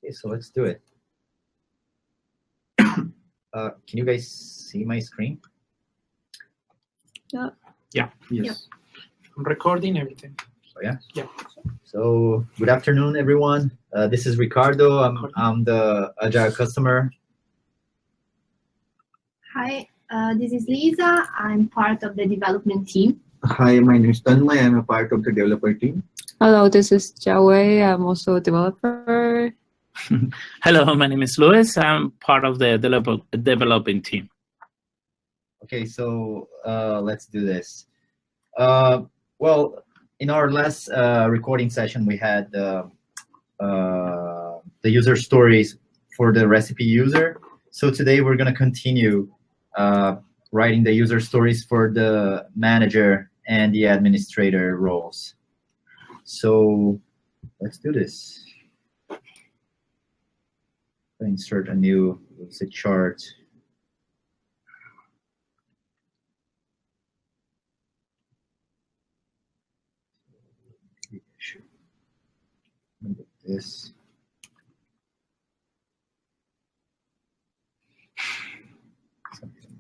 Okay, so let's do it. Can you guys see my screen? Yeah. Yeah. Yes. Yeah. I'm recording everything. Oh yeah. Yeah. So good afternoon, everyone. This is Ricardo. I'm the Agile customer. Hi, this is Lisa. I'm part of the development team. Hi, my name is Tanmay. I'm a part of the developer team. Hello, this is Jiawei. I'm also a developer. Hello, my name is Luis. I'm part of the developing team. Okay, so let's do this. Well, in our last recording session, we had the user stories for the recipe user. So today we're going to continue writing the user stories for the manager and the administrator roles. So let's do this. Insert a new chart. This.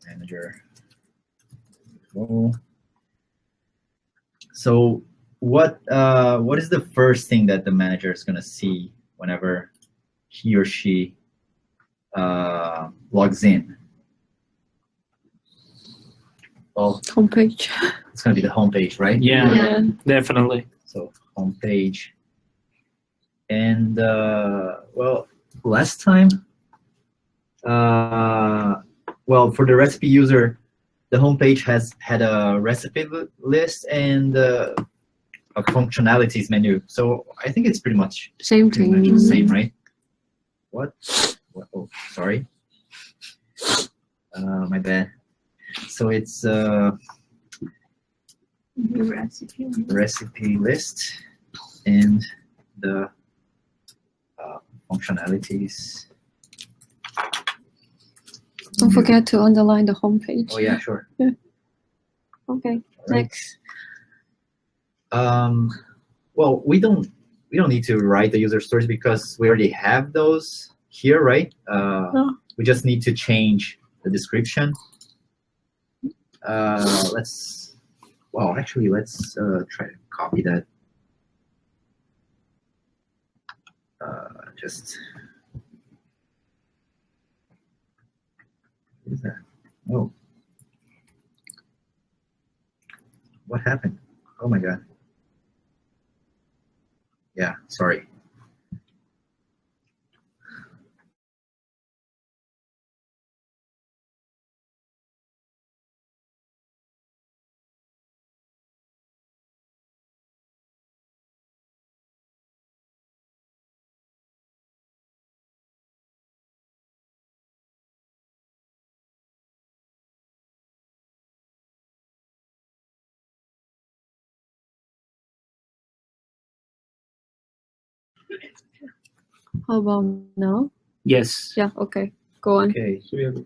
Manager. So what is the first thing that the manager is going to see whenever he or she logs in? Well, Homepage. it's going to be the homepage, right? Yeah. Definitely. So homepage. And well, last time, well, for the recipe user, the homepage had a recipe list and a functionalities menu. So I think it's pretty much Same pretty thing. much the same, right? What? Oh, sorry. My bad. So it's recipe list and the functionalities. Don't forget to underline the homepage. Oh yeah, sure. Yeah. Okay. Right. Next. Well, we don't need to write the user stories because we already have those here, right? No. We just need to change the description. Let's try to copy that. Just what is that? Oh, what happened? Oh my god. Yeah, sorry. How about now? Yes. Yeah, okay. Go on. Okay, So we have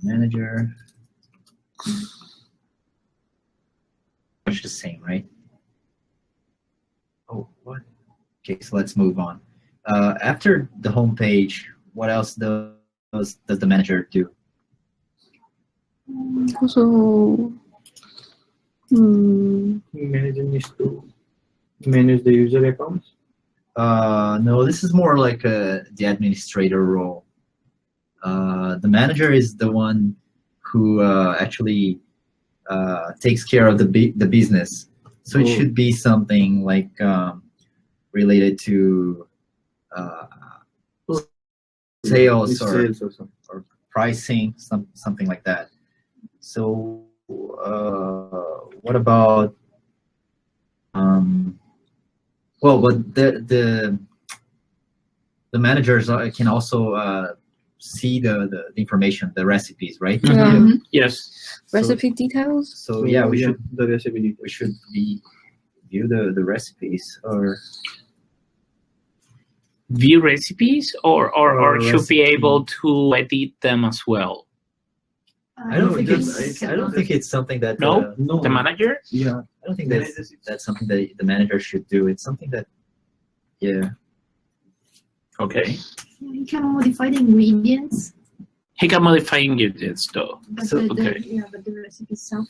manager. Much the same, right? Oh, what? Okay, so let's move on. After the home page, what else does the manager do? Also, manager needs to manage the user accounts. No, this is more like the administrator role. The manager is the one who actually takes care of the business. So it should be something like related to sales or pricing, something like that. So what about well, but the managers can also see the information, the recipes, right? yeah. Mhm. Yes. Recipe details. So yeah, we should the recipe. view the recipes or View recipes or should be recipe. able to edit them as well. I don't think it's something that No? No. The manager? Yeah. I don't think that's something that the manager should do. It's something that, yeah. Okay. You can modify the ingredients, He can modify ingredients though. but So- but the recipe itself,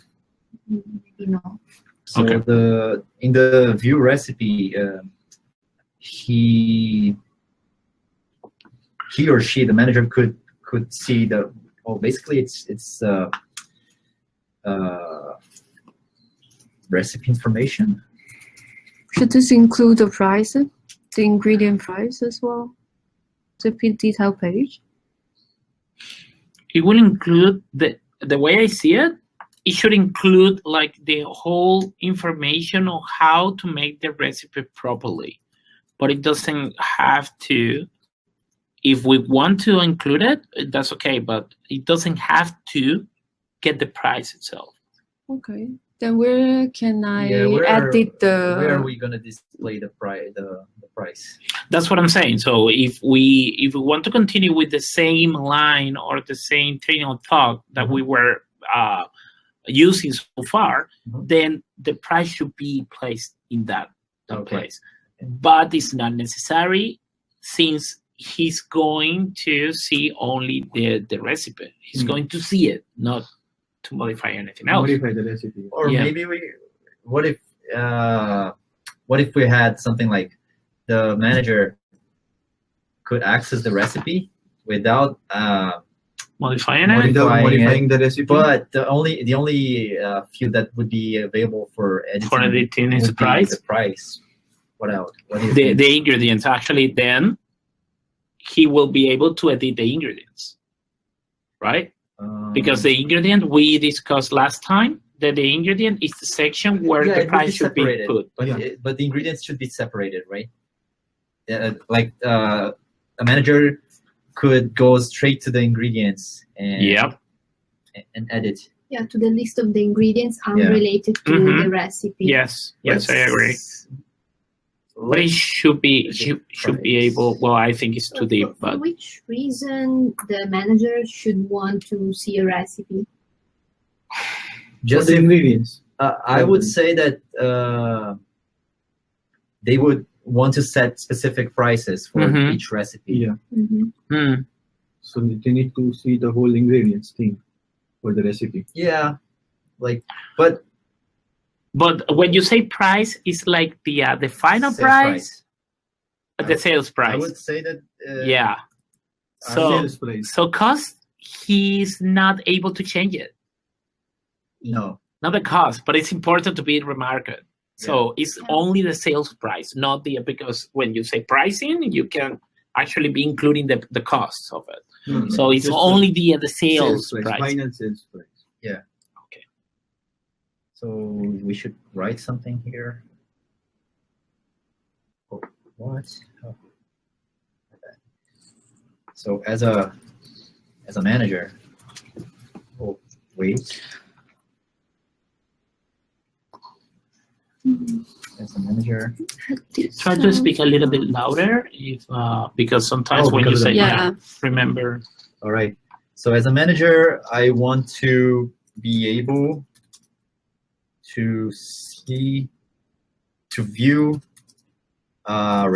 maybe no. So Okay. in the view recipe, he or she, the manager, could see basically it's recipe information. Should this include the price, the ingredient price as well? The detail page? It will include the way I see it. It should include like the whole information on how to make the recipe properly, but it doesn't have to. If we want to include it, that's okay, but it doesn't have to get the price itself. Okay. Then where can I where edit where are the? we gonna display the price? The price. That's what I'm saying. So if we want to continue with the same line or the same train of thought that we were using so far, Mhm. then the price should be placed in that Okay. place. But it's not necessary since he's going to see only the recipe. He's going to see it, not to modify anything else. Modify the recipe. Or Yeah. maybe what if we had something like the manager could access the recipe without Modifying it? Modify- Modifying the recipe. but the only field that would be available for editing, For editing is would the be price? the price. What else? What do you The, think? the ingredients, actually, then he will be able to edit the ingredients, right? Because the ingredient we discussed last time, that the ingredient is the section where Yeah, the it would price be should be separated, put. but Yeah. but the ingredients should be separated, right? A manager could go straight to the ingredients and Yep. and edit. Yeah, to the list of the ingredients unrelated to Mhm. the recipe. Yes, yes, I agree. But it Let's- should be Let's should be price. able. Well, I think it's too deep, For but which reason the manager should want to see a recipe? Just just the ingredients. I would say that they would want to set specific prices for Mhm. each recipe. Yeah. hmm, So they need to see the whole ingredients thing for the recipe. Yeah, but but when you say price, it's like the final Sales price, price. the sales I price. would say that Yeah. Uh, So Sales price. so cost, he's not able to change it. no. Not the cost, but it's important to be remarked. So it's only the sales price, not because when you say pricing, you can actually be including the costs of it. No, So it's just only the sales price. price. Final sales price. So we should write something here. Oh, what? Oh. So as a manager, oh wait. As a manager, Try to speak a little bit louder, if because sometimes when you because of say the- yeah, remember. all right. So as a manager, I want to be able to view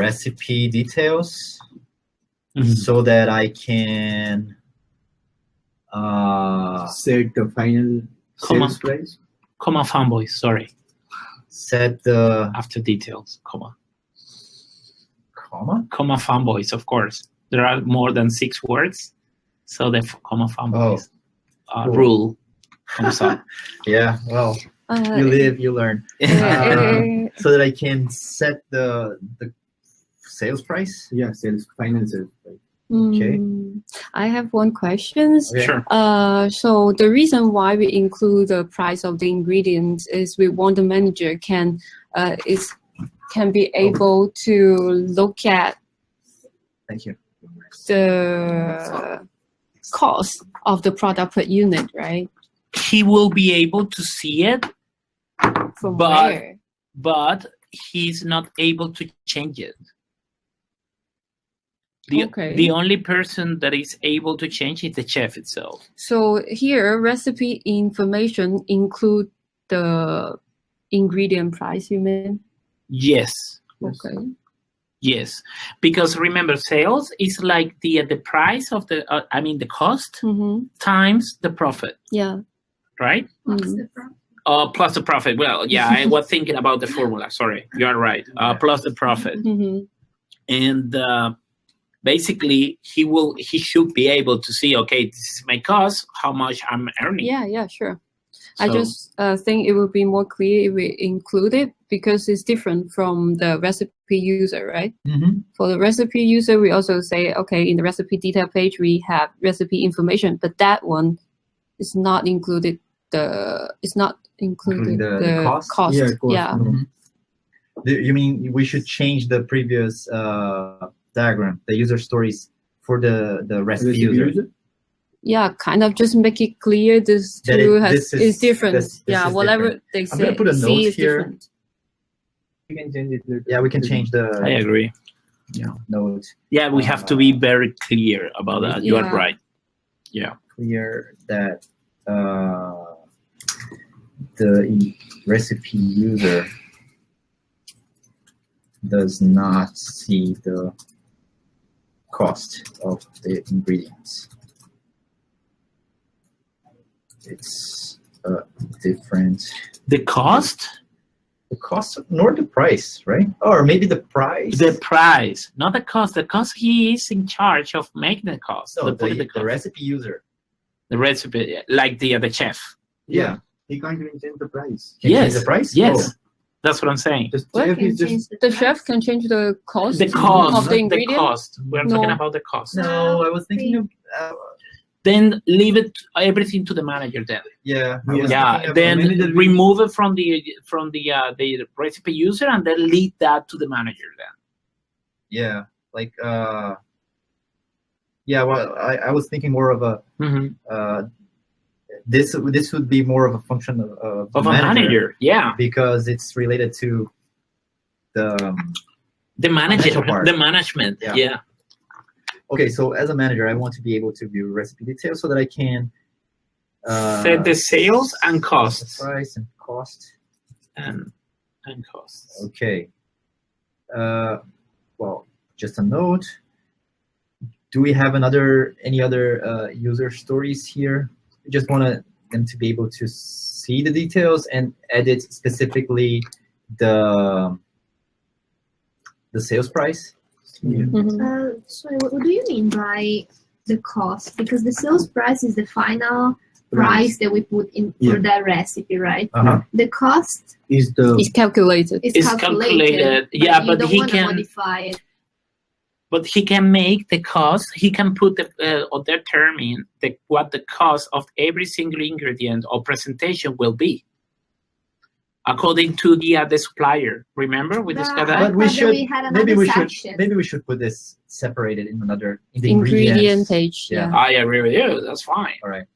recipe details Mhm. so that I can Set the final Come on. sales price. Come on, fanboys. Sorry, set the after details. Come on, comma. fanboys. Of course, there are more than 6 words, so the comma fanboys cool. rule comes up. Yeah, well, you live, you learn. So that I can set the sales price. Yeah, final sales price. Okay. I have one question. Okay. Sure. So the reason why we include the price of the ingredients is we want the manager can be able to look at Thank you. the cost of the product per unit, right? He will be able to see it, From But- where? but he's not able to change it. Okay. The only person that is able to change is the chef itself. So here, recipe information include the ingredient price, you mean? Yes. Yes. Okay. Yes, because remember, sales is like the price of the the cost times the profit, Yeah. right? What's the problem? Plus the profit. Well, yeah, I was thinking about the formula. Sorry, you are right. Plus the profit, and basically he should be able to see, okay, this is my cost, how much I'm earning. Yeah, sure. I So- just think it would be more clear if we include it because it's different from the recipe user, right? Mm-hmm. For the recipe user, we also say, okay, in the recipe detail page, we have recipe information, but that one is not included. It's not included The cost? cost. Yeah, cost. Yeah. Mm-hmm. You mean we should change the previous diagram, the user stories for the recipe Recipe user? user? Yeah, kind of just make it clear this That tool this is different. this Yeah, is whatever different. they I'm gonna say, put a see note is here. different. We can change it later. Yeah, we can change I the agree. note. Yeah, we have to be very clear about that. You are Yeah. right. Yeah. Clear that the recipe user does not see the cost of the ingredients. It's different. The cost, The cost, nor the price, right? Or maybe the price. the price, not the cost. The cost, he is in charge of making the cost. no, the the recipe user. the recipe, like the chef. Yeah. He can't even change the price. Can you Yes. change the price? Yes, Oh. that's what I'm saying. Just What chef Can is just change The price. chef can change the cost, The cost of the ingredient. cost. We're No. talking about the cost. No, I was thinking of Then leave it everything to the manager. Then yeah. I was yeah. thinking of- Then manager will- remove it from the recipe user and then lead that to the manager. Then yeah, like yeah. Well, I was thinking more of a this would be more of a function of of a manager. Yeah, because it's related to the the manager, Financial part. the management. Yeah. Yeah. okay. So as a manager, I want to be able to view recipe details so that I can Set the sales and the costs price and cost. and costs. Okay. Well, just a note. Do we have any other user stories here? We just want them to be able to see the details and edit specifically the sales price. Sorry, what do you mean by the cost? Because the sales price is the final price that we put in for that recipe, right? Uh-huh. The cost is the It's calculated. is It's calculated. calculated. Yeah, you but don't he wanna can- modify it. But he can make the cost. He can put or determine what the cost of every single ingredient or presentation will be, according to the supplier. Remember we discussed I that. But we thought that should we had maybe another we section. should put this separated in the Ingredient ingredients. page. Yeah. Yeah. I agree with you. That's fine. All right.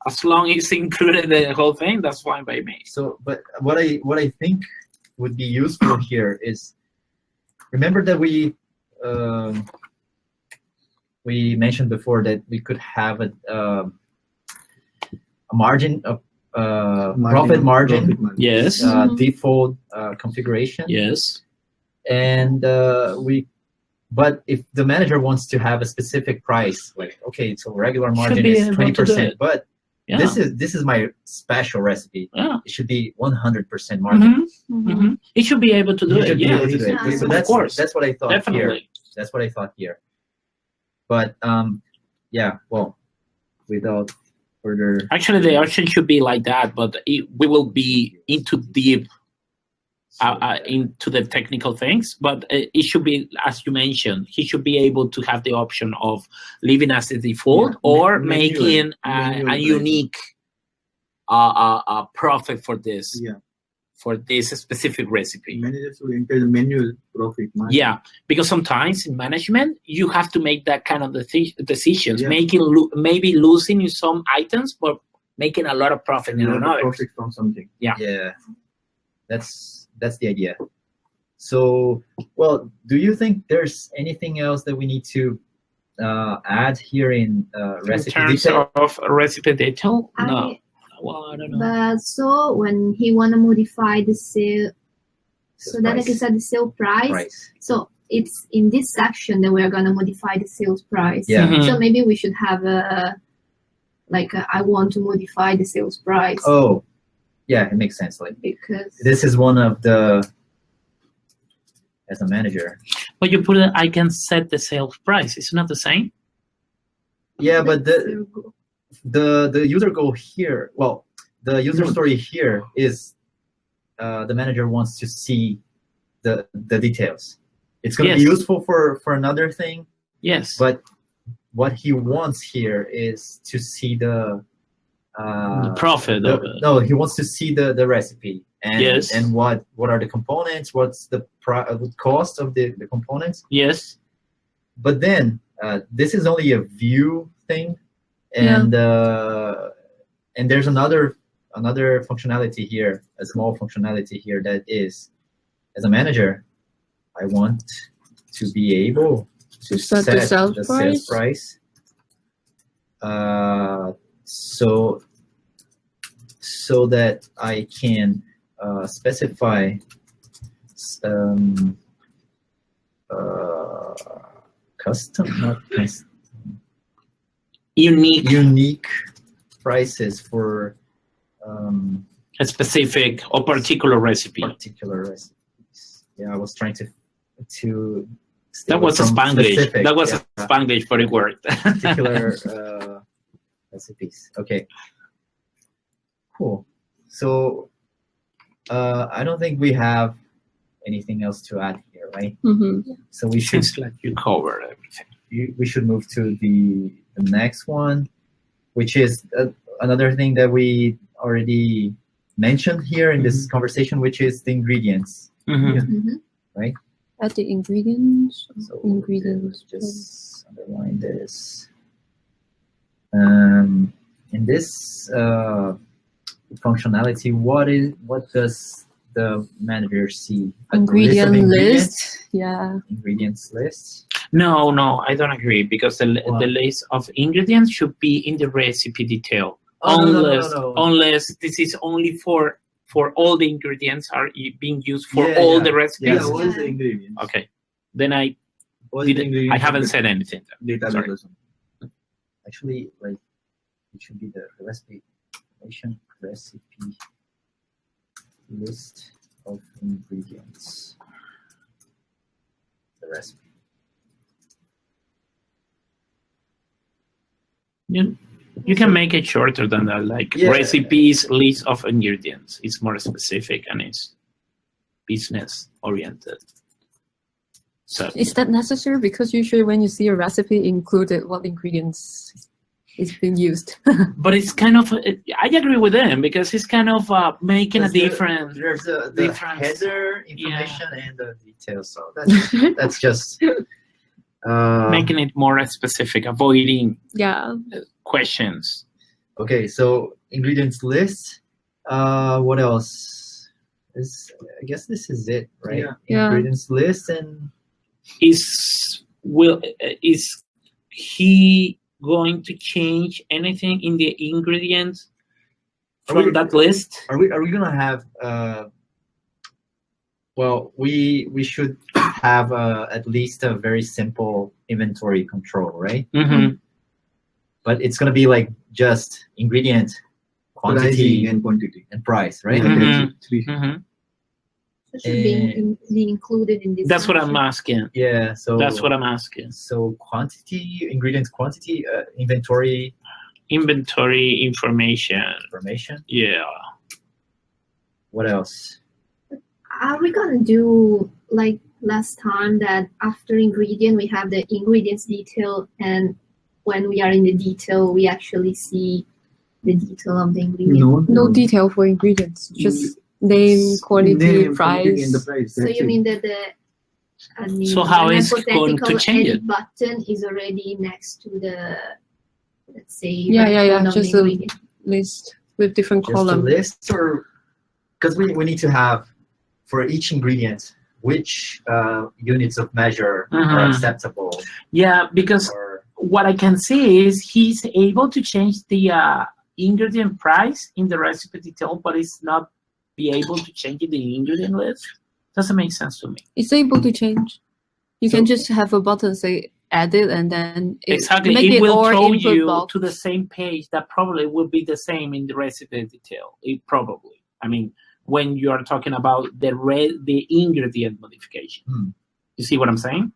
As long as it's included in the whole thing, that's fine by me. So, but what I think would be useful here is remember that we mentioned before that we could have a margin of profit margin Yes. Mhm. default configuration. Yes. And but if the manager wants to have a specific price, like okay, so regular margin be is able to do 20%, it. but Yeah. this is my special recipe. Yeah. It should be 100% margin. Mhm. He should be able to do You it. should be Yeah. able to do it. Yeah. So Of that's course. that's what I thought here. Definitely. That's what I thought here. But yeah, well, without further Actually, the option should be like that, but we will be into deep into the technical things. But it should be, as you mentioned, he should be able to have the option of leaving as the default Yeah, or manual- making manual a pricing. unique profit for this specific recipe. managers will enter the manual profit margin. Yeah, because sometimes in management you have to make that kind of decisions, Yeah. maybe losing in some items, but making a lot of profit And in you have a another. profit from something. yeah, that's the idea. So, well, do you think there's anything else that we need to add here in In recipe terms detail? of recipe detail, no. I- Well, I don't know. But so when he wanna modify the sale, so then like I Price. said, the sale price. Price. So it's in this section that we're gonna modify the sales price. Yeah. Mhm. So maybe we should have I want to modify the sales price Oh, yeah, it makes sense. Like because this is one of the, as a manager. But you put it, I can set the sales price. It's not the same. Yeah, but the user goal here, well, the user story here is the manager wants to see the details. It's going to be Yes. useful for another thing, Yes. but what he wants here is to see the profit of it. no, he wants to see the recipe and Yes. and what are the components, what's the cost of the components. Yes. But then this is only a view thing, and there's another functionality here, a small functionality here that is, as a manager, I want to be able To set the sales price. price. So that I can specify custom, not custom, Unique, prices for a specific or particular recipe. particular recipes. Yeah, I was trying to stay That was a from Spanglish. specific, That was yeah, a Spanglish, but it worked. particular recipes. Okay. Cool. So I don't think we have anything else to add here, right? Mm-hmm. So we should Seems like you covered everything. we should move to the next one, which is another thing that we already mentioned here in this conversation, which is the ingredients. Mhm. Mhm. Add the ingredients. So Ingredients. just underline this. In this functionality, what does the manager see? A list of Ingredient ingredients? list. Yeah. Ingredients list. No, I don't agree because Why? the list of ingredients should be in the recipe detail. Oh, unless no. unless this is only for all the ingredients are being used for Yeah, all yeah. the recipes. Yeah, Yes. what is the ingredients? Okay, then I What is the didn't, ingredients I haven't of said anything. the database Sorry. or something? Actually, like it should be the recipe list of ingredients. The recipe. You can make it shorter than that, like Yeah. recipes list of ingredients. It's more specific and it's business oriented. So Is that necessary? Because usually when you see a recipe included what ingredients is being used. but it's kind of I agree with them because it's kind of making a There's difference. There's the difference. header information and the details. So that's just Making it more specific, avoiding Yeah. questions. okay. So ingredients list. What else? I guess this is it, right? Yeah. Yeah. Ingredients list and Is he going to change anything in the ingredients from that list? are we gonna have well, we should have at least a very simple inventory control, right? Mm-hmm. But it's gonna be like just ingredient, quantity, Pricing and quantity. and price, right? Yeah, Mhm. that's three. Mm-hmm. It should be included in this. That's what I'm section. asking. Yeah. So That's what I'm asking. So quantity, ingredients quantity, inventory Inventory information. information. Yeah. What else? Are we gonna do like last time that after ingredient we have the ingredients detail, and when we are in the detail we actually see the detail of the ingredient? No detail for ingredients. Just name, quantity, Name, price. quantity, and the price. So That's you it. mean that So how is it going to hypothetical change edit it? button is already next to the, let's say, Yeah. record of the Just a ingredient. list with different Just a columns. list, or because we need to have for each ingredient which units of measure are Mhm. acceptable. Yeah, because Or what I can see is he's able to change the ingredient price in the recipe detail, but it's not be able to change it in the ingredient list. Doesn't make sense to me. It's able to change. You So- can just have a button say edit, and then Exactly. make It will all throw input you box. to the same page that probably will be the same in the recipe detail. It probably. I mean, when you are talking about the ingredient modification. Hmm. You see what I'm saying?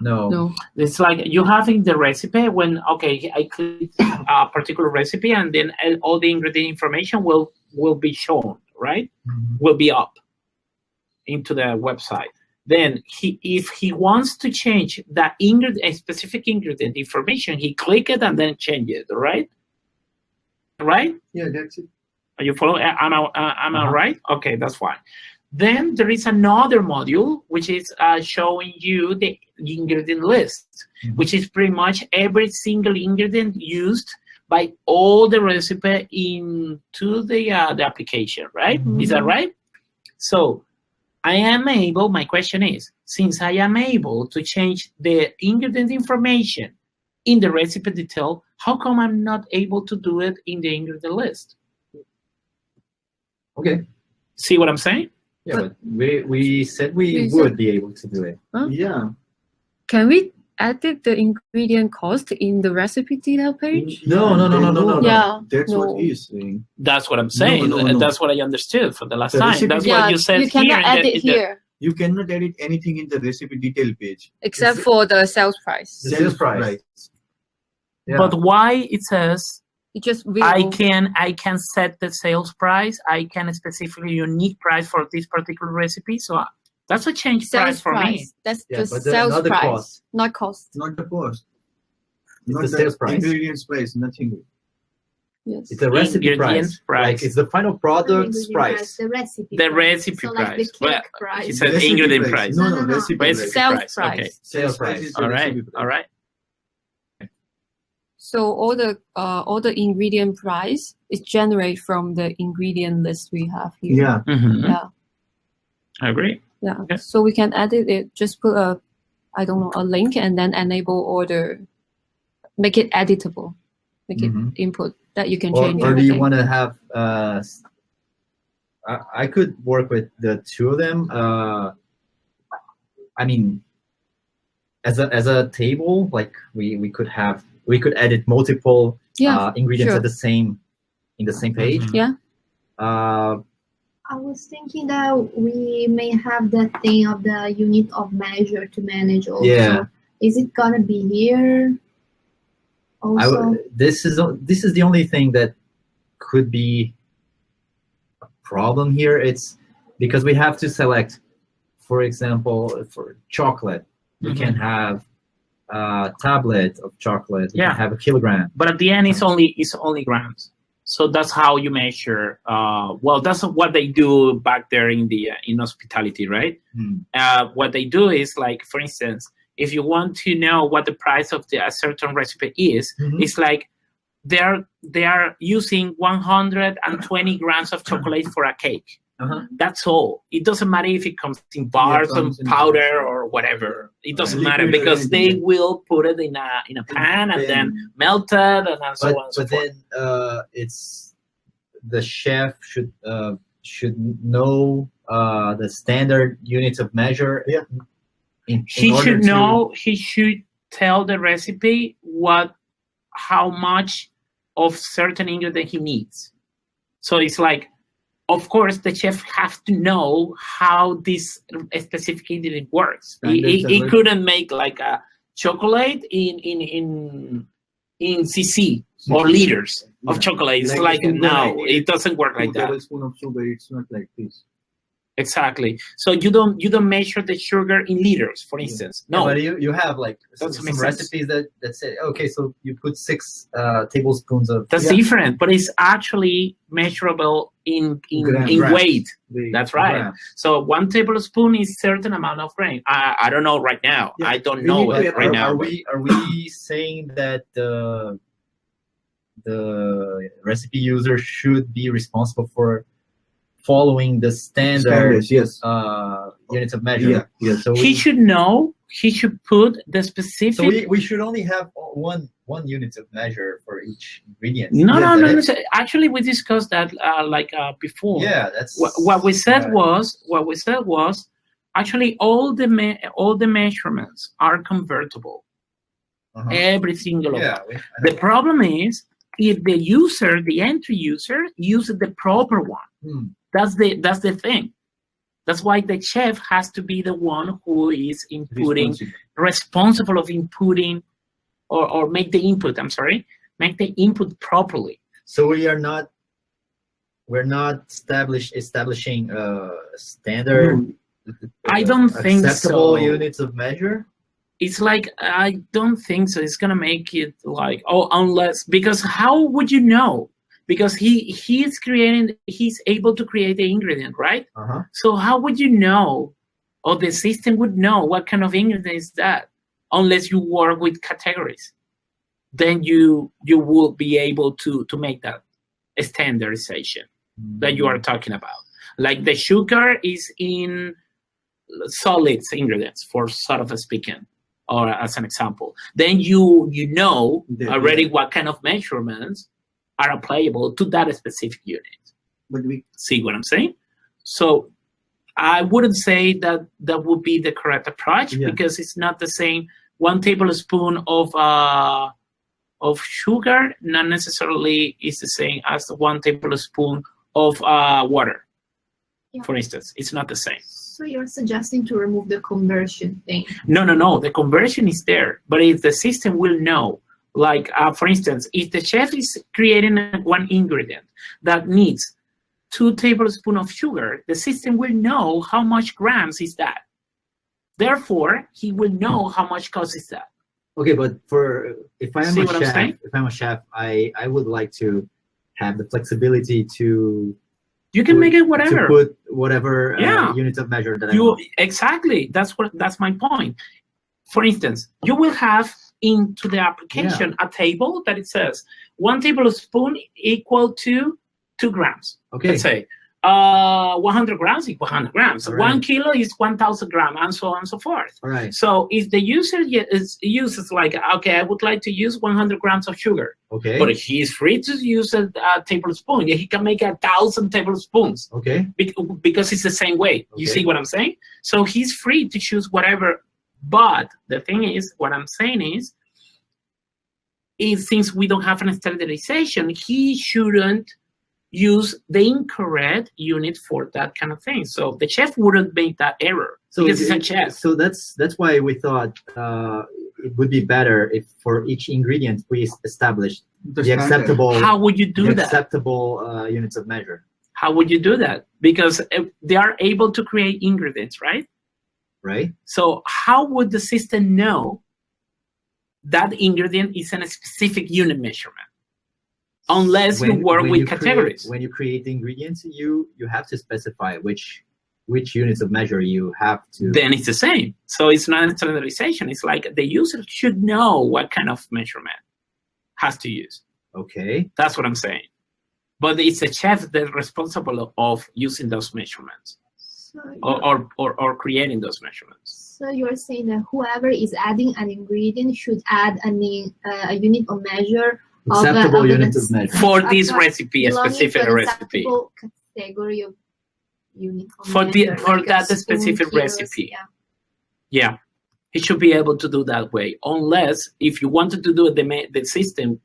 No. No. It's like you having the recipe when, okay, I click a particular recipe and then all the ingredient information will be shown, right? Mhm. Will be up into the website. Then if he wants to change that a specific ingredient information, he click it and then change it, right? Right? Yeah, that's it. Are you following? Am I Uh-huh. right? Okay, that's fine. Then there is another module which is showing you the ingredient list, Mhm. which is pretty much every single ingredient used by all the recipe into the application, right? Is that right? So my question is, since I am able to change the ingredient information in the recipe detail, how come I'm not able to do it in the ingredient list? Okay. See what I'm saying? Yeah, but we said we We would said- be able to do it. Huh? Yeah. Can we edit the ingredient cost in the recipe detail page? No. Yeah. That's no. what he's saying. That's what I'm saying. no. That's what I understood for the last The time. recipe- That's Yeah, what you said you cannot here. in the- edit in the- here You cannot edit anything in the recipe detail page. except for the sales price. The sales price. Yeah. But why it says It just I will. can set the sales price. I can specifically unique price for this particular recipe. So that's a change price Sales for price. me. That's Yeah, just but the- sales not the price, cost. not cost. Not the cost. It's Not the sales price. Ingredients price, nothing. Yes. It's a recipe Ingredients price. Like price. it's the final product's Ingredient price. The recipe. The price. recipe so like price. the cake Well, price. he said Recipe ingredient price. price. No, No, no. recipe Recipe price. Sales price. price. Okay. Sales price. is the All right. recipe price. All right. So all the ingredient price is generated from the ingredient list we have here. Yeah. Mhm. Yeah. I agree. Yeah. Okay. So we can edit it. Just put a link and then enable order. Make it editable. Make Mhm. it input that you can Or, change. or do you everything. want to have? I could work with the two of them. I mean, as a table, like we could edit multiple Yeah. ingredients sure. at in the same page. Mhm. Yeah. I was thinking that we may have that thing of the unit of measure to manage also. Yeah. Is it gonna be here? Also, This is the only thing that could be a problem here. It's because we have to select, for example, for chocolate, we Mhm. can have a tablet of chocolate. We Yeah. can have a kilogram. But at the end, it's only grams. So that's how you measure. Well, that's what they do back there in hospitality, right? Hmm. What they do is, like, for instance, if you want to know what the price of a certain recipe is, Mhm. it's like they are using 120 grams of chocolate for a cake. Uh-huh. That's all. It doesn't matter if it comes in bars and comes in powder bars. or whatever. It doesn't Liquid matter or because they anything. will put it in a pan and then melt it and so on and so But forth. then it's the chef should know the standard units of measure. Yeah. In He order should to- know. He should tell the recipe how much of certain ingredient he needs. So it's like, of course, the chef has to know how this specific ingredient works. He Standards couldn't make like a chocolate in cc or liters of Yeah. chocolate. It's Like like sugar, no, like it doesn't work 2 like that. tablespoons of sugar. It's not like this. Exactly. So you don't measure the sugar in liters, for instance. Yeah, No. but you have like Doesn't some make sense. recipes that say, okay, so you put 6 tablespoons of. That's Yeah. different, but it's actually measurable in Grams. weight. They- That's right. grams. So 1 tablespoon is certain amount of grain. I don't know right now. Yeah. I don't We know need it to- right now. Are we saying that the recipe user should be responsible for following the standard Standards, yes. units of measure? Yeah, yes. So He should know. He should put the specific. So we should only have one unit of measure for each ingredient. no, Yes, no. that- Actually, we discussed that before. Yeah, that's What we said right. was Actually, all the measurements are convertible. Uh-huh. Every single of them. Yeah. The problem is if the user, the entry user, uses the proper one. That's the thing. That's why the chef has to be the one who is inputting, responsible of inputting, or make the input. I'm sorry, make the input properly. So we're not establishing a standard. I don't think acceptable so. units of measure. It's like, I don't think so. It's gonna make it like, oh, unless, because how would you know? Because he's able to create the ingredient, right? Uh-huh. So how would you know, or the system would know what kind of ingredient is that, unless you work with categories? Then you will be able to make that standardization that you are talking about. Like the sugar is in solids ingredients, for sort of speaking, or as an example. Then you know already what kind of measurements are applicable to that specific unit. But we See what I'm saying? So I wouldn't say that would be the correct approach, because it's not the same. 1 tablespoon of sugar not necessarily is the same as 1 tablespoon of water. Yeah. For instance, it's not the same. So you're suggesting to remove the conversion thing? No. The conversion is there, but if the system will know, like for instance, if the chef is creating one ingredient that needs 2 tablespoons of sugar, the system will know how much grams is that. Therefore, he will know how much cost is that. Okay, but if I'm See what I'm saying? a chef, I would like to have the flexibility to. You can make it whatever. To put whatever Yeah. units of measure that I want. Exactly. That's my point. For instance, you will have into the application a table that it says 1 tablespoon equal to 2 grams. Okay. Let's say 100 grams equal 100 grams. All right. 1 kilo is 1,000 grams, and so on and so forth. All right. So if the user uses like, okay, I would like to use 100 grams of sugar, Okay. but he is free to use a tablespoon. He can make 1,000 tablespoons Okay. because it's the same way. You Okay. see what I'm saying? So he's free to choose whatever. But the thing is, what I'm saying is since we don't have an standardization, he shouldn't use the incorrect unit for that kind of thing. So the chef wouldn't make that error because it's a chef. So that's why we thought it would be better if for each ingredient we established the standard. acceptable. How would you do the that? acceptable units of measure. How would you do that? Because they are able to create ingredients, right? Right. So how would the system know that ingredient is in a specific unit measurement? Unless you work with categories. When you create the ingredients, you have to specify which units of measure you have to. Then it's the same. So it's not a standardization. It's like the user should know what kind of measurement has to use. Okay. That's what I'm saying. But it's the chef that's responsible of using those measurements So or creating those measurements. So you're saying that whoever is adding an ingredient should add a unit of measure Acceptable of units of measure. For this recipe, a belonging specific to an recipe. acceptable category of unit of For measure, that a specific spoon, recipe. kilos, Yeah, he should be able to do that way. Unless if you wanted to do it, the system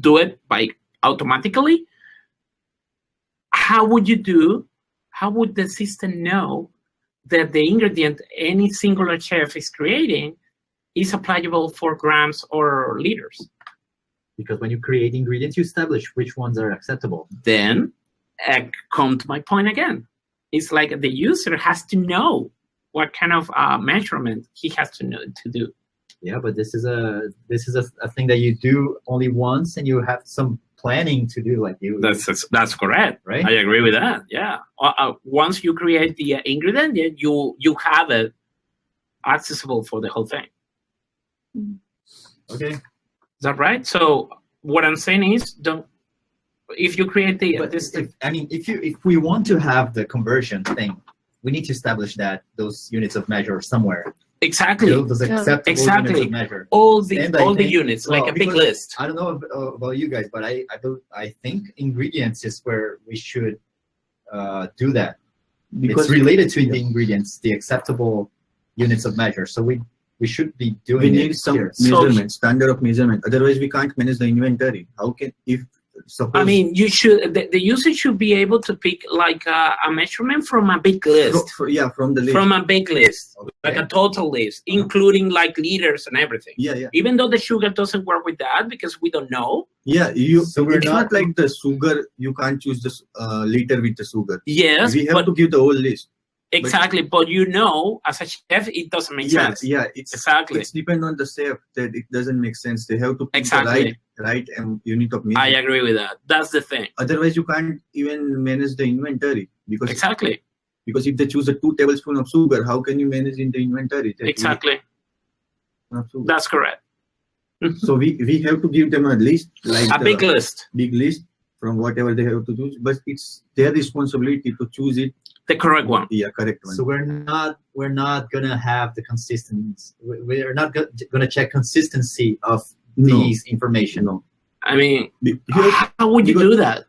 do it by automatically. How would the system know that the ingredient any singular chef is creating is applicable for grams or liters? Because when you create ingredients, you establish which ones are acceptable. Then come to my point again. It's like the user has to know what kind of measurement he has to know to do. Yeah, but this is a thing that you do only once, and you have some planning to do. Like you. That's correct. Right? I agree with that. Yeah. Once you create the ingredient, then you have it accessible for the whole thing. Okay. Is that right? So what I'm saying is, if you create if we want to have the conversion thing, we need to establish those units of measure somewhere. exactly Those acceptable units of measure. all the And I think- units, like a big because list. I don't know about you guys, but I think ingredients is where we should do that. because it's related to the ingredients, the acceptable units of measure. So we should be doing we it need some here. measurement, standard of measurement. Otherwise, we can't manage the inventory. How can if suppose? I mean, you should. The user should be able to pick like a measurement from a big list, from the list. from a big list, Okay. like a total list, including like liters and everything. Yeah. Even though the sugar doesn't work with that because we don't know. Yeah, So we're it's not like the sugar. You can't choose the liter with the sugar. Yes, we have but to give the whole list. exactly. But you know, as a chef, it doesn't make sense. Yeah, it's Exactly. It's depend on the chef that it doesn't make sense. They have to pick Exactly. the right unit of I measurement. agree with that. That's the thing. Otherwise, you can't even manage the inventory because Exactly. because if they choose a 2 tablespoons of sugar, how can you manage in the inventory? that Exactly. of sugar? That's correct. So we have to give them a list, like A big list, big list from whatever they have to choose, but it's their responsibility to choose it. the correct one. Yeah, correct one. So we're not gonna have the consistency. We're not gonna check consistency of No. these information. No. I mean, You have- how would you because- do that?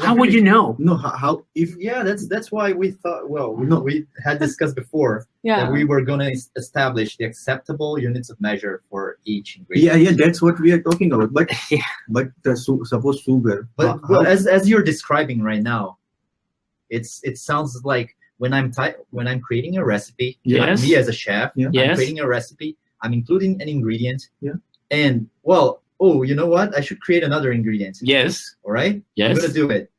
How would you know? no, how if Yeah, that's why we thought. Well, No. we had discussed before Yeah. that we were gonna establish the acceptable units of measure for each ingredient. yeah, that's what we are talking about. But Yeah. but suppose sugar. But as you're describing right now, it sounds like when I'm creating a recipe, Yes. me as a chef, Yeah. Yes. I'm creating a recipe, I'm including an ingredient, Yeah. and well, oh, you know what? I should create another ingredient. Yes. All right, I'm Yes. gonna do it.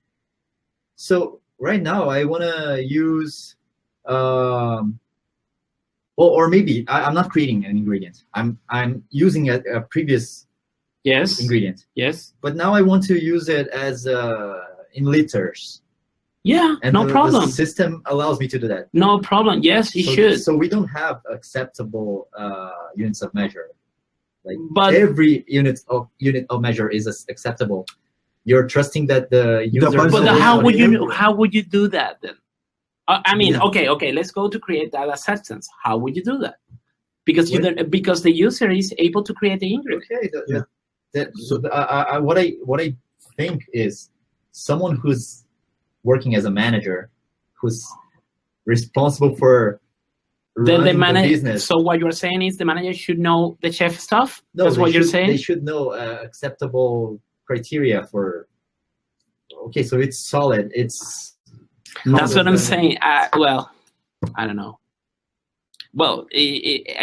So right now, I wanna use, or maybe I'm not creating an ingredient. I'm using a previous Yes. ingredient, Yes. but now I want to use it as in liters. Yeah. And No the problem. system allows me to do that. No problem. Yes, you so, should. So we don't have acceptable units of measure. Like But every unit of measure is acceptable. You're trusting that the user. person- but So how what would do you you do? how would you do that then? I mean, Yeah. okay. Let's go to create that acceptance. How would you do that? Because you Well- don't, because the user is able to create the ingredient. Okay. Yeah. So what I think is someone who's working as a manager, who's responsible for Then the running manager. business. So what you're saying is the manager should know the chef stuff. No, That's they what you're should- saying. They should know acceptable criteria for. Okay, so it's solid. It's. That's what I'm Uh, saying. Well, I don't know. Well,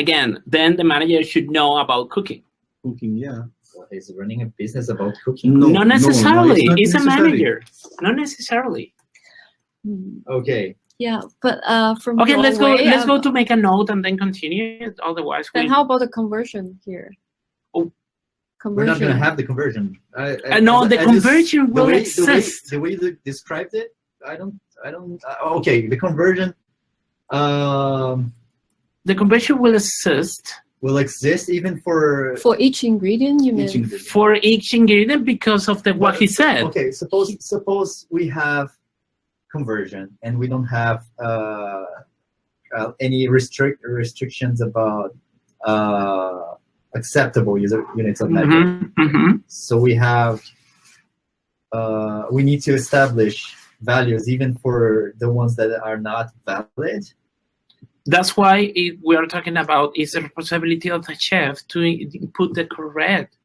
again, then the manager should know about cooking. cooking, yeah. He's running a business about cooking. No, Not necessarily. not It's a necessary. manager. Not necessarily. Hmm. Okay. Yeah, but from Okay, your let's go. way, Let's go to make a note and then continue. Otherwise, Then we. how about the conversion here? Oh. We're Conversion. not going to have the conversion. No, the I just- conversion the will way- exist. The way you described it, I don't. Okay, the conversion The conversion will exist will exist even for. For each ingredient, you mean? Each ingredient. for each ingredient because of the what he said. Okay, suppose we have conversion and we don't have any restrictions about acceptable units of measure. Mhm, mhm. So we have we need to establish values even for the ones that are not valid. That's why we are talking about is the responsibility of the chef to put the correct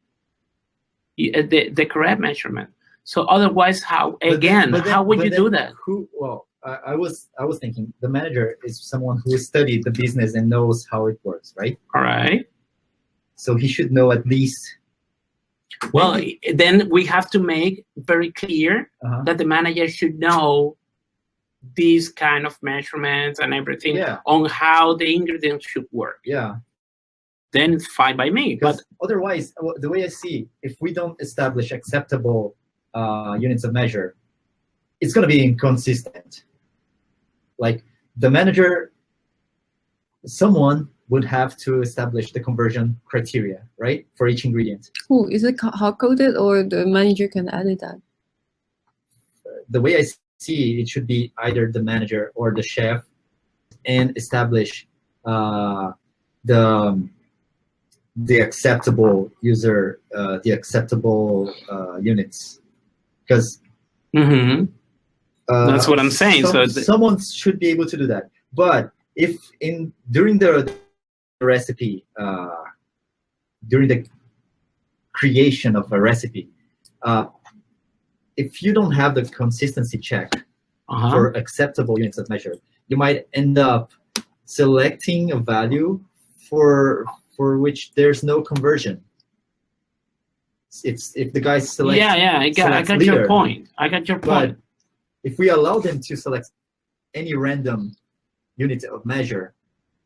the correct measurement. So otherwise, how But again? then- How would but you then do that? Who? Well, I was thinking the manager is someone who studied the business and knows how it works, right? All right. So he should know at least. Well, then we have to make very clear Uh-huh. that the manager should know these kind of measurements and everything Yeah. on how the ingredients should work. Yeah. Then it's fine by me. But Because otherwise, the way I see, if we don't establish acceptable units of measure, it's going to be inconsistent. Like the manager, someone would have to establish the conversion criteria, right, for each ingredient. Who is it hard coded or the manager can edit that? The way I see it should be either the manager or the chef, and establish the acceptable user, the acceptable units, because mhm. That's what I'm saying. Someone should be able to do that. But if during the recipe, during the creation of a recipe, if you don't have the consistency check for acceptable units of measure, you might end up selecting a value for which there's no conversion. If the guy selects, I got your point. I got your point. But if we allow them to select any random unit of measure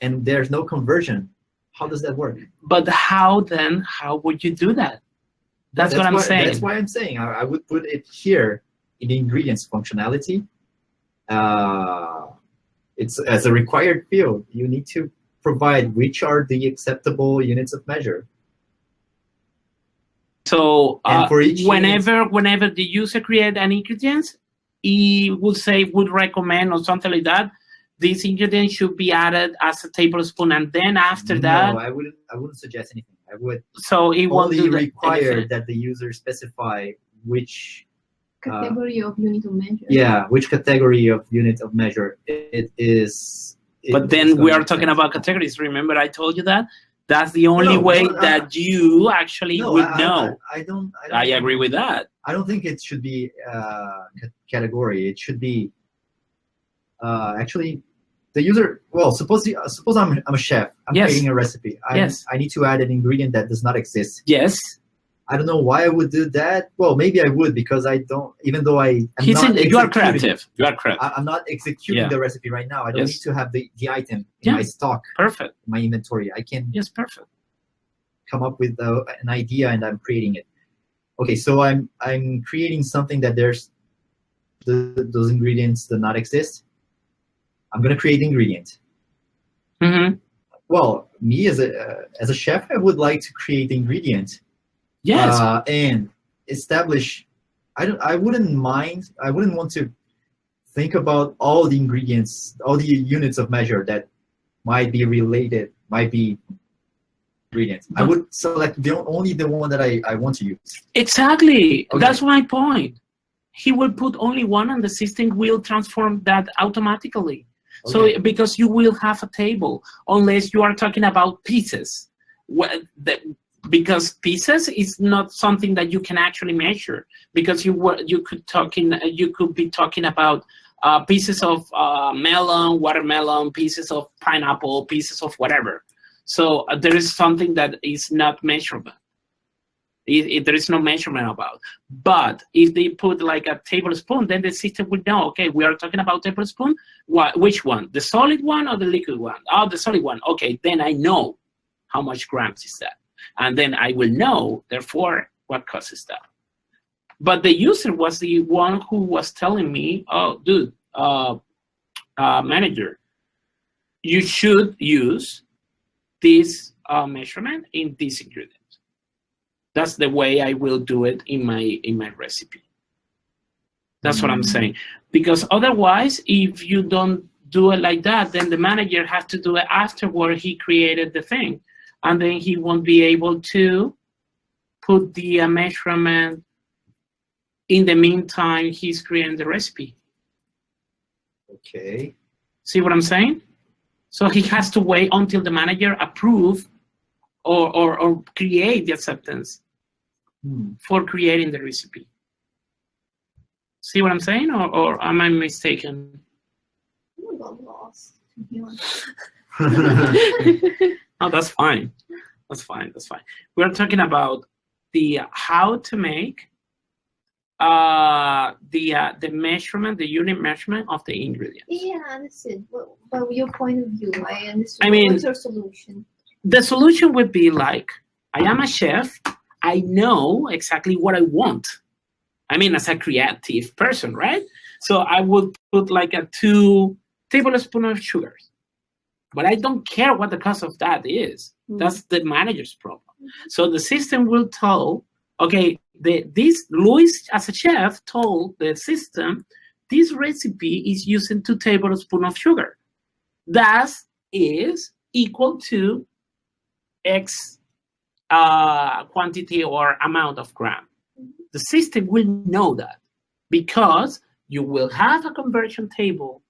and there's no conversion, how does that work? But how would you do that? That's what I'm saying. That's why I'm saying I would put it here in the ingredients functionality. It's as a required field. You need to provide which are the acceptable units of measure. So for each whenever the user create an ingredient, he would recommend or something like that, this ingredient should be added as a tablespoon, and then after that. No, I wouldn't suggest anything. I would. So it won't only require that the user specify which category of unit of measure. Yeah, which category of unit of measure it is. But then we are talking about categories. Remember, I told you that. That's the only way that you actually would know. I agree with that. I don't think it should be category. It should be actually the user. Well, suppose I'm a chef. I'm creating a recipe. I need to add an ingredient that does not exist. Yes. I don't know why I would do that. Well, maybe I would because I don't. Even though you are creative. You are creative. I'm not executing the recipe right now. I don't need to have the item in my stock. Perfect. My inventory. I can. Yes, perfect. Come up with an idea and I'm creating it. Okay, so I'm creating something that there's those ingredients do not exist. I'm gonna create the ingredient. Mm-hmm. Well, me as a chef, I would like to create the ingredient. Yes. And establish. I wouldn't mind. I wouldn't want to think about all the ingredients, all the units of measure that might be related, might be ingredients. I would select only the one that I want to use. Exactly. Okay. That's my point. He will put only one, and the system will transform that automatically. Okay. So because you will have a table, unless you are talking about pieces. Because pieces is not something that you can actually measure, because you could be talking about pieces of melon, watermelon, pieces of pineapple, pieces of whatever. So there is something that is not measurable. There is no measurement about. But if they put like a tablespoon, then the system would know, okay, we are talking about tablespoon. Which one? The solid one or the liquid one? Oh, the solid one. Okay, then I know how much grams is that. And then I will know, therefore, what causes that. But the user was the one who was telling me, oh, dude, manager, you should use this measurement in this ingredient. That's the way I will do it in my recipe. That's what I'm saying. Because otherwise, if you don't do it like that, then the manager has to do it afterward he created the thing. And then he won't be able to put the measurement in the meantime he's creating the recipe. Okay. See what I'm saying? So he has to wait until the manager approve or create the acceptance for creating the recipe. See what I'm saying? Or am I mistaken? I got lost. Oh, that's fine. That's fine. We're talking about the how to make the measurement, the unit measurement of the ingredients. Yeah, I understood. But your point of view, I understood. I mean, what's your solution? The solution would be like, I am a chef. I know exactly what I want. I mean, as a creative person, right? So I would put like 2 tablespoons of sugar. But I don't care what the cost of that is. That's the manager's problem. So the system will tell, okay, Luis as a chef told the system, this recipe is using 2 tablespoons of sugar. That is equal to X quantity or amount of gram. The system will know that because you will have a conversion table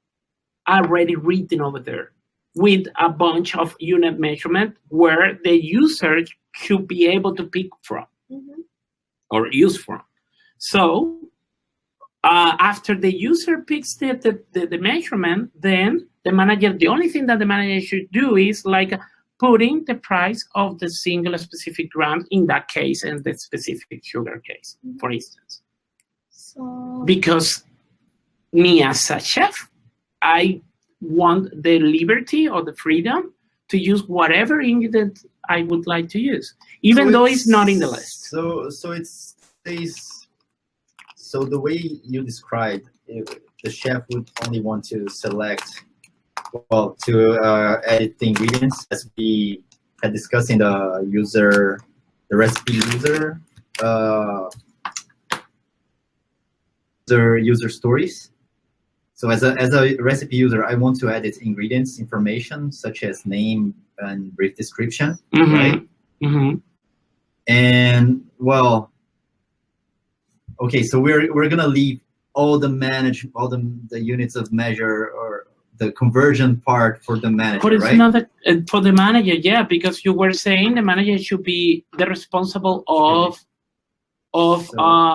already written over there with a bunch of unit measurement where the user should be able to pick from or use from. So after the user picks the measurement, then the manager, the only thing that the manager should do is like putting the price of the single specific gram in that case and the specific sugar case, for instance. So Because me as a chef, I want the liberty or the freedom to use whatever ingredient I would like to use, even though it's not in the list. So it stays. So the way you described, if the chef would only want to select, well, to edit the ingredients as we had discussed in the recipe user, the user stories. So as a recipe user, I want to edit ingredients information such as name and brief description, right? And well, okay, so we're gonna leave all the units of measure or the conversion part for the manager, But it's right? not for the manager, yeah, because you were saying the manager should be the responsible of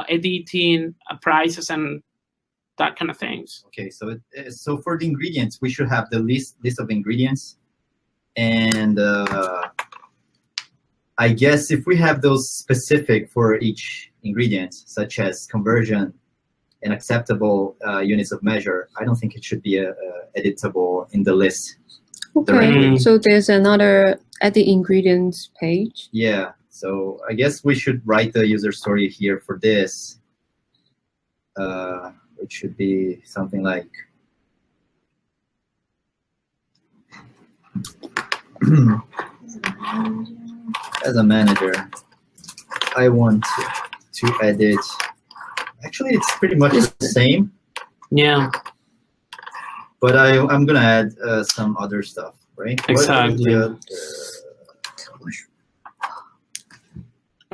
editing prices and that kind of things. Okay, so so for the ingredients, we should have the list of ingredients, and I guess if we have those specific for each ingredient, such as conversion and acceptable units of measure, I don't think it should be editable in the list. Okay, Directly. so there's another edit ingredients page. Yeah, so I guess we should write the user story here for this. It should be something like as a manager, I want to edit. Actually, it's pretty much the same, Yeah, but I'm gonna add some other stuff, right? Exactly.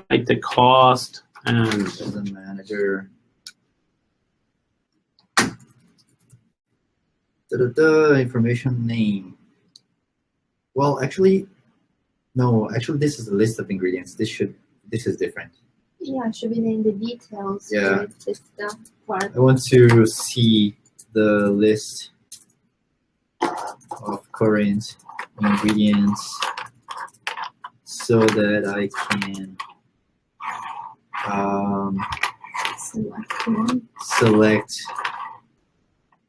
like the cost and As a manager. Information name. Well, actually, no. Actually, this is a list of ingredients. This is different. yeah, it should be in the details. Yeah. With the stuff part. I want to see the list of current ingredients so that I can Select one. select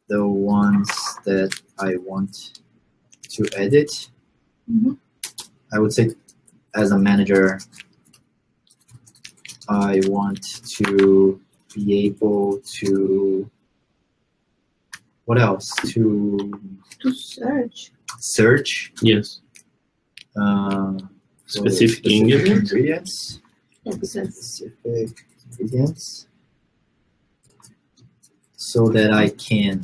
the ones that I want to edit. Mhm. I would say, as a manager, I want to be able to, what else? To To search. search yes, for specific ingredients. ingredients. Yeah, because Specific ingredients. So that I can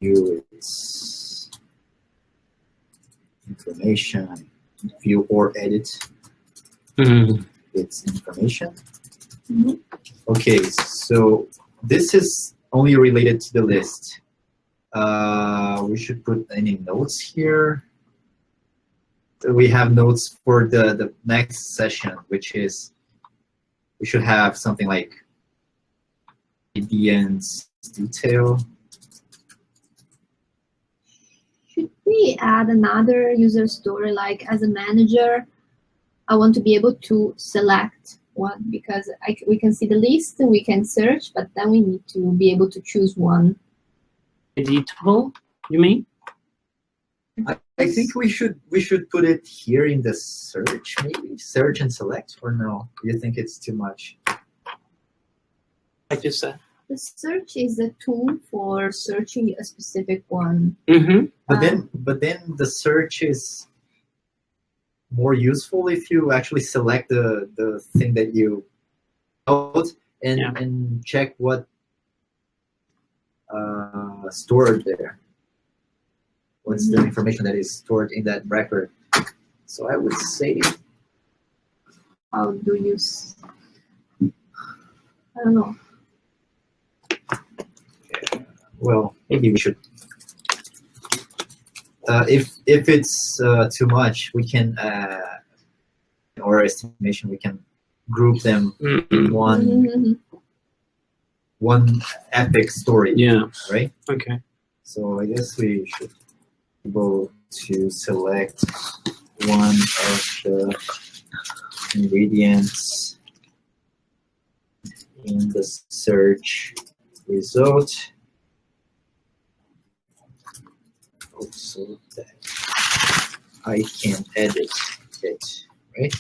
use information, view or edit its information. Mhm. Okay, so this is only related to the list. We should put any notes here. We have notes for the next session, which is we should have something like ingredients detail. should we add another user story, like as a manager, I want to be able to select one, because we can see the list, we can search, but then we need to be able to choose one. Editable, you mean? I think we should put it here in the search, maybe search and select, or no? You think it's too much? Like you said. The search is a tool for searching a specific one. But then the search is more useful if you actually select the thing that you wrote and check what stored there. What's the information that is stored in that record? So I would say, How do you? I don't know. Well, maybe we should. If it's too much, we can, in our estimation, we can group them in Mm-mm. one epic story. Yeah. Right. Okay. So I guess we should go to select one of the ingredients in the search result. So that I can edit it, right?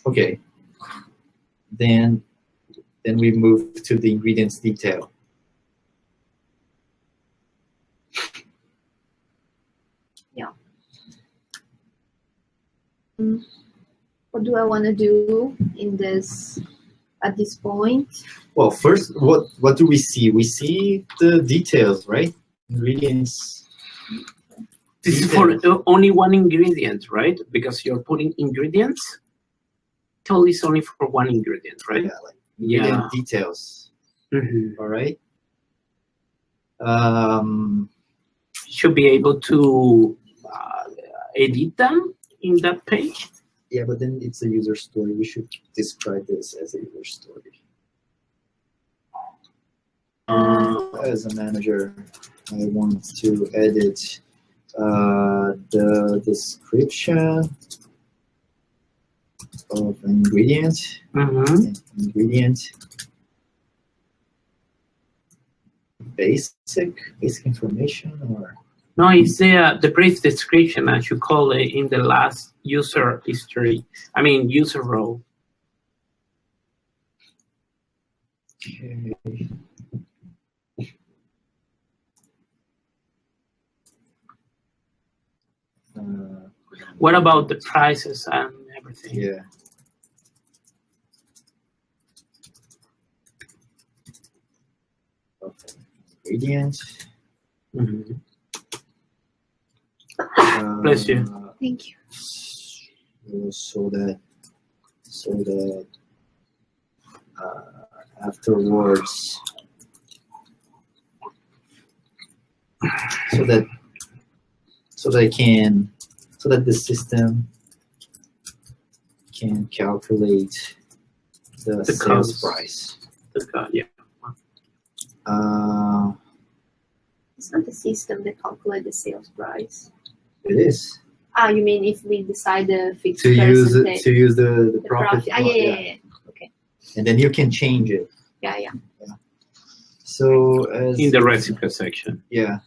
Okay. Then we move to the ingredients detail. What do I want to do in this at this point? Well, first, what do we see? We see the details, right? Ingredients. This is for only one ingredient, right? Because you're putting ingredients. Total is only for one ingredient, right? Yeah, like ingredient details. Mm-hmm. All right. Should be able to edit them in that page. Yeah, but then it's a user story. We should describe this as a user story. As a manager, I want to edit the description of an ingredient. Basic information, or no, it's the brief description, I should call it, in the last user history. I mean, user role. okay. What about the prices and everything? Yeah. Okay. Ingredient. Mm-hmm. Bless you. Thank you. So that afterwards, so that the system can calculate the sales cost. price. Yeah. It's not the system that calculates the sales price. It is You mean if we decide the fixed to use percentage? the profit. Yeah. Okay. And then you can change it. Yeah. So as In the recipe section. yeah,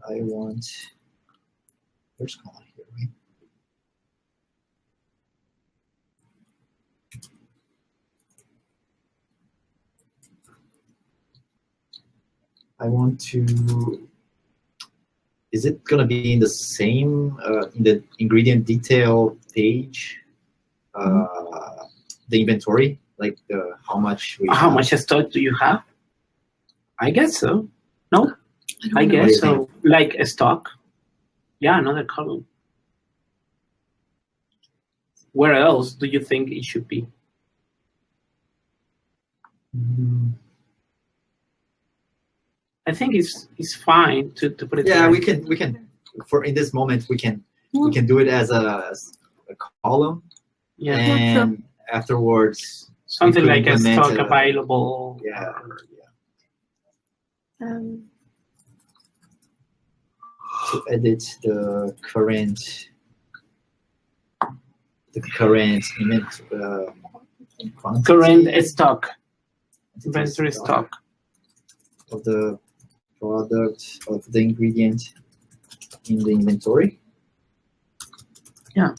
I want. There's column here, right? I want to. Is it gonna be in the same in the ingredient detail page? The inventory, like how much we. How much stock do you have? I guess so. No, I know. guess so. Like a stock. Yeah, another column. Where else do you think it should be? I think it's fine to put it. Yeah, there. we can for in this moment we can do it as a column. Yeah, And afterwards something we could like a implement stock available. Yeah. To edit the current quantity Current stock, inventory stock. of the product of the ingredient in the inventory. Yeah.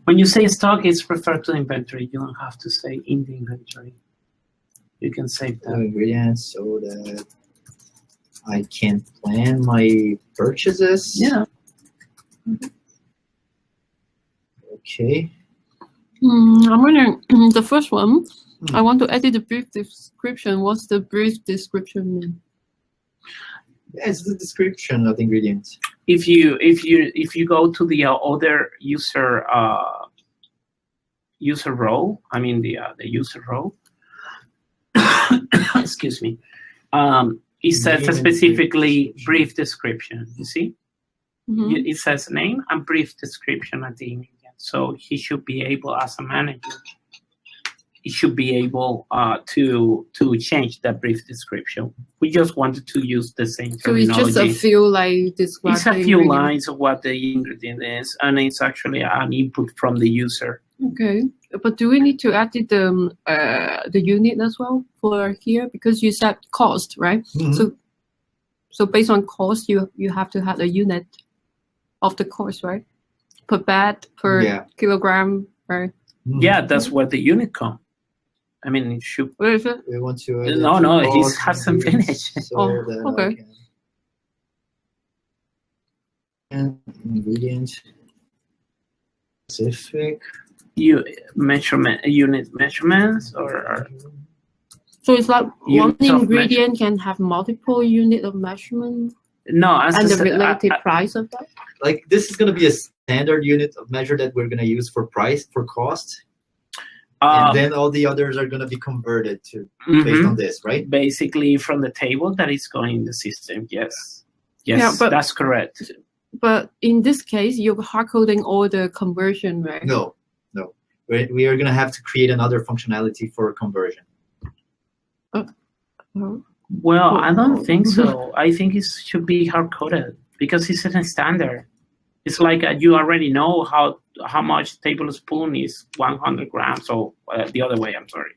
When you say stock, it's referred to inventory. You don't have to say in the inventory. You can save The that. ingredients so that I can plan my purchases. Yeah. Okay. I'm wondering, the first one, I want to edit the brief description. What's the brief description mean? Yeah, it's the description of the ingredients. If you go to the other user role, I mean the user role, excuse me. It says Name and specifically brief brief description. You see, Mhm. it says name and brief description at the ingredient. So he should be able, as a manager, he should be able to change that brief description. We just wanted to use the same So it's terminology. just a few like describing. It's a few lines of what the ingredient is, and it's actually an input from the user. Okay, but do we need to add the unit as well for here, because you said cost, right? Mhm. So based on cost, you have to have a unit of the cost, right? Per bed, per Yeah. kilogram, right? Mhm. Yeah, that's where the unit come. I mean, it should. What is it? We want to. No, he cost hasn't ingredients finished. So Oh, that okay. I can. And ingredient specific. You measurement unit measurements or So it's like one Unit of ingredient can have multiple unit of measurement no? As and I the said, related price of that. Like this is going to be a standard unit of measure that we're going to use for price, for cost, and then all the others are going to be converted to based mhm. on this, right? Basically from the table that is going in the system. Yes, Yeah, but- that's correct. But in this case, you're hard coding all the conversion, right? No. We are going to have to create another functionality for conversion. Oh. Well, I don't think so. I think it should be hard coded because it's a standard. It's like you already know how much tablespoon is 100 grams. So the other way, I'm sorry.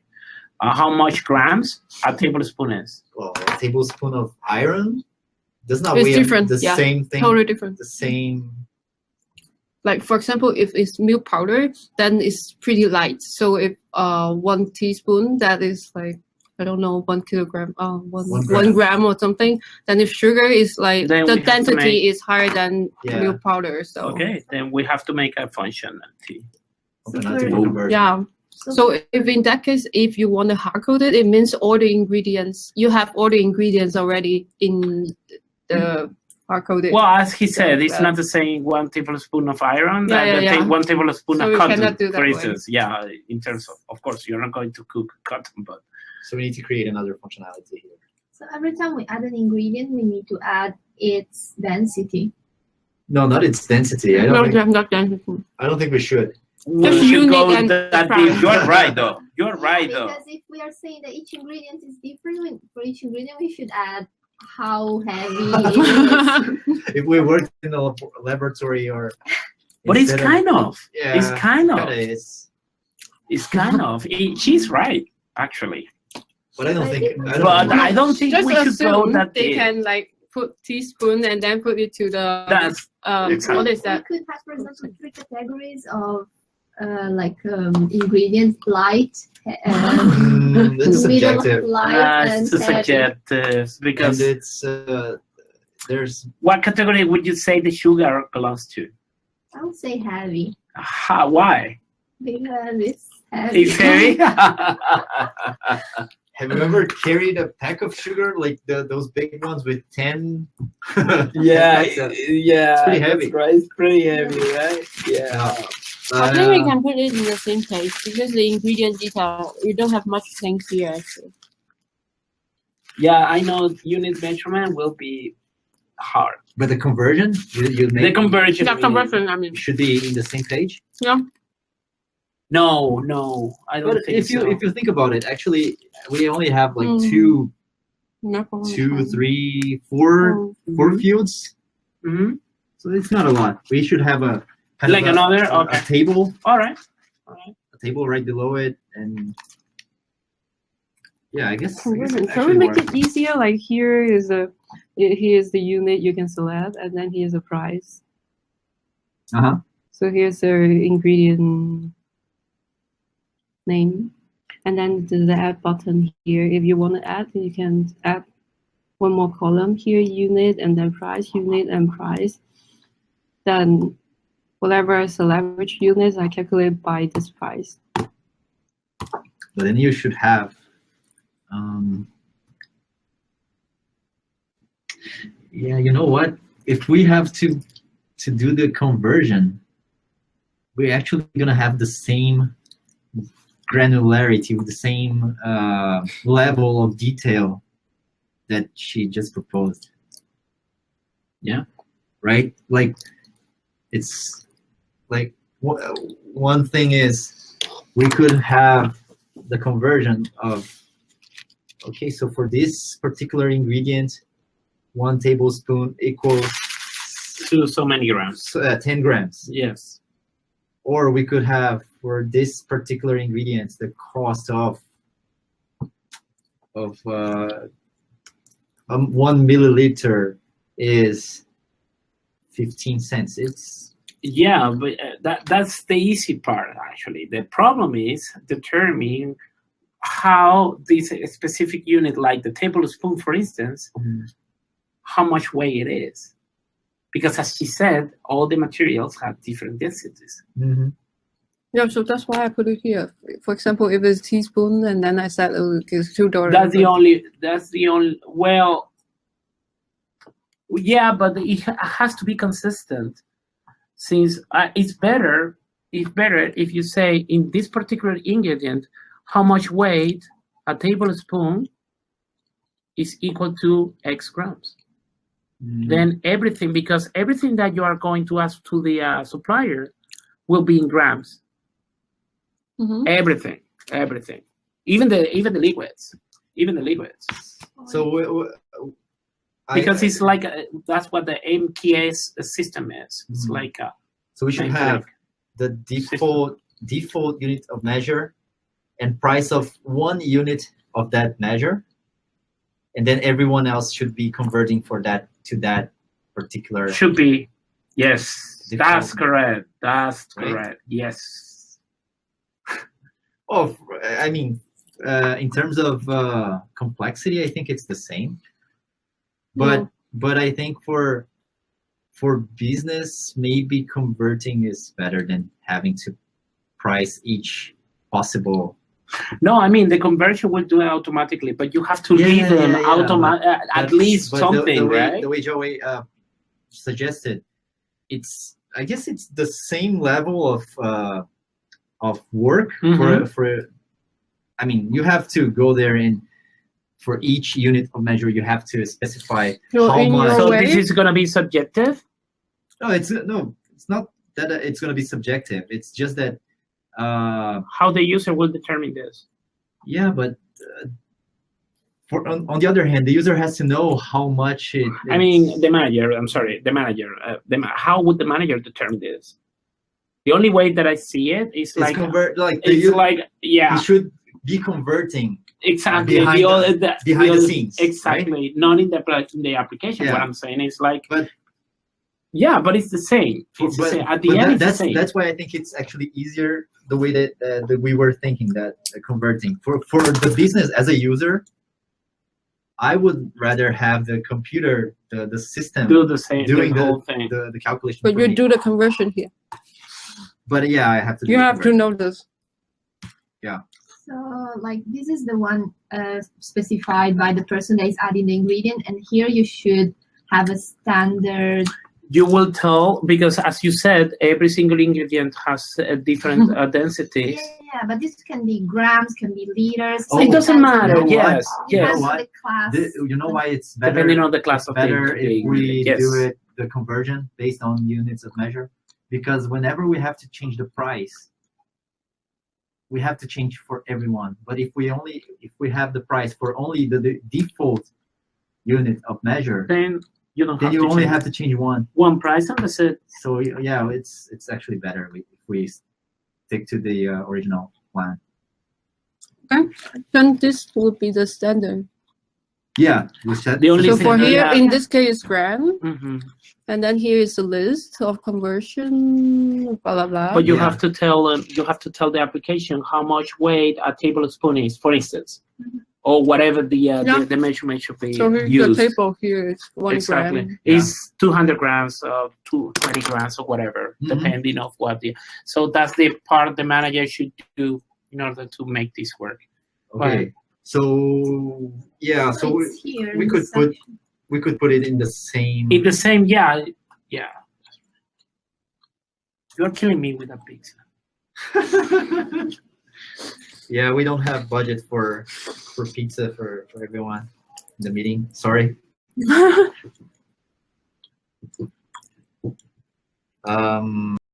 How much grams a tablespoon is? Well, a tablespoon of iron does not It's weigh different, the yeah. same thing. Totally different. The same. Like for example, if it's milk powder, then it's pretty light. So if 1 teaspoon, that is like, I don't know, 1 kilogram, One one gram or something. Then if sugar is like, Then the we have to density make- is higher than Yeah. milk powder. So Okay, then we have to make a functionality. Functionality for conversion. yeah. So if in that case, if you want to hard code it, it means all the ingredients, you have all the ingredients already in the hard coded. Well, as he said, it's Yeah. not the same 1 tablespoon of iron Yeah, that yeah, yeah. 1 tablespoon So of we cotton, cannot do that for way. instance. Yeah, in terms of course, you're not going to cook cotton, but So we need to create another functionality here. So every time we add an ingredient, we need to add its density. No, not its density. I not density. don't think we should. we Just should unit go and that price. deep. You're right, though. You're right, though. Because if we are saying that each ingredient is different, for each ingredient we should add how heavy it is. If we worked in a laboratory or. But it's instead kind of. Yeah, It's kind of. kinda is. It's kind of. She's right, actually. But I don't I think. think- I don't But think- I don't think Just we should go assume that they deep. can like put teaspoon and then put it to the That's exactly. what is that? We could have, for example, 3 categories of ingredients: light, It's middle, subjective. light, and It's heavy. subjective because And it's there's what category would you say the sugar belongs to? I would say heavy Why? because it's heavy. It's heavy. have you ever carried a pack of sugar like those big ones with 10 yeah, It's that's pretty heavy. right. It's pretty heavy, right? Yeah. I think we can put it in the same page because the ingredient detail, you don't have much things here actually. Yeah, I know unit measurement will be hard. but the conversion you The make conversion. Yeah, conversion, I mean. should be in the same page. No, I don't But think if you so. if you think about it, actually we only have like Mm. two, Not conversion. 2, 3, 4 Mm. fields. Mhm. So it's not a lot. We should have a kind Like of another? a Okay. table, All right. a table right below it, and yeah, I guess. Conversion. it Can we actually make works. it easier? Like here is the unit you can select, and then here's the price. Uh-huh. So here's the ingredient name, and then the add button here. If you want to add, you can add one more column here, unit, and then price, unit, and price. Then whatever I select which units, I calculate by this price. But then you should have. Yeah, you know what? If we have to do the conversion, we're actually gonna have the same granularity, with the same level of detail that she just proposed. Yeah, right. Like it's like one thing is we could have the conversion of, okay, so for this particular ingredient, 1 tablespoon equals To so many grams. 10 grams. Yes. Or we could have, for this particular ingredient, the cost of 1 milliliter is 15 cents. It's Yeah, but that's the easy part, actually. The problem is determining how this specific unit, like the tablespoon, for instance, how much weight it is. Because as she said, all the materials have different densities. Yeah, so that's why I put it here. For example, if it's teaspoon, and then I said it's $2. That's the only, well, yeah, but it has to be consistent. Since it's better if you say in this particular ingredient, how much weight a tablespoon is equal to X grams. Then everything, because everything that you are going to ask to the supplier will be in grams. Everything, even the liquids, so because it's like that's what the MKS system is. It's like so we should have the default unit of measure and price of 1 unit of that measure, and then everyone else should be converting for that to that particular. Should be, yes. Default. That's correct. That's Right? correct. Yes. Oh, I mean, in terms of complexity, I think it's the same. But I think for business, maybe converting is better than having to price each possible. No, I mean the conversion will do it automatically, but you have to leave them at least But something, the way, right? The way Joey suggested, I guess it's the same level of work for. I mean, you have to go there and for each unit of measure, you have to specify how much. So this is gonna be subjective. No, it's not that it's going to be subjective. It's just that. How the user will determine this. Yeah, but on the other hand, the user has to know how much it. I mean, the manager. I'm sorry, the manager. How would the manager determine this? The only way that I see it is it's like you should be converting exactly behind the scenes, exactly, right? not in the application. Yeah. What I'm saying is like, but it's the same. It's the same. At the end, it's the same. That's why I think it's actually easier the way that we were thinking that converting for the business as a user. I would rather have the computer, the system do the same, doing the whole thing. the calculation. But for you me. do the conversion here. But yeah, I have to. You have to know this. Yeah. So like this is the one specified by the person that is adding the ingredient, and here you should have a standard. You will tell, because as you said, every single ingredient has a different densities. Yeah, but this can be grams, can be liters. Oh, It doesn't matter. You know what? Yes, You know yes. what? The class. You know why it's better? Depending on the class It's of better the if we yes. do it the conversion based on units of measure, because whenever we have to change the price, we have to change for everyone. But if we have the price for only the default unit of measure, Then you don't then have you to only change have to change one. price and that's it. So yeah, it's actually better if we stick to the original plan. Then this would be the standard. Yeah, we said The only So thing for that here, yeah. in this case, gram, Mhm. and then here is the list of conversion, blah blah blah. But you Yeah. have to tell the application how much weight a tablespoon is, for instance, or whatever the measurement should be So here's used. the table here. It's 1 Exactly, gram. it's 200 grams or 20 grams or whatever, Mhm. depending of what the. So that's the part the manager should do in order to make this work. Okay. So yeah, so It's here we in could this put section. we could put it in the same. In the same, yeah. You're killing me with a pizza. Yeah, we don't have budget for pizza for everyone in the meeting. Sorry. Um,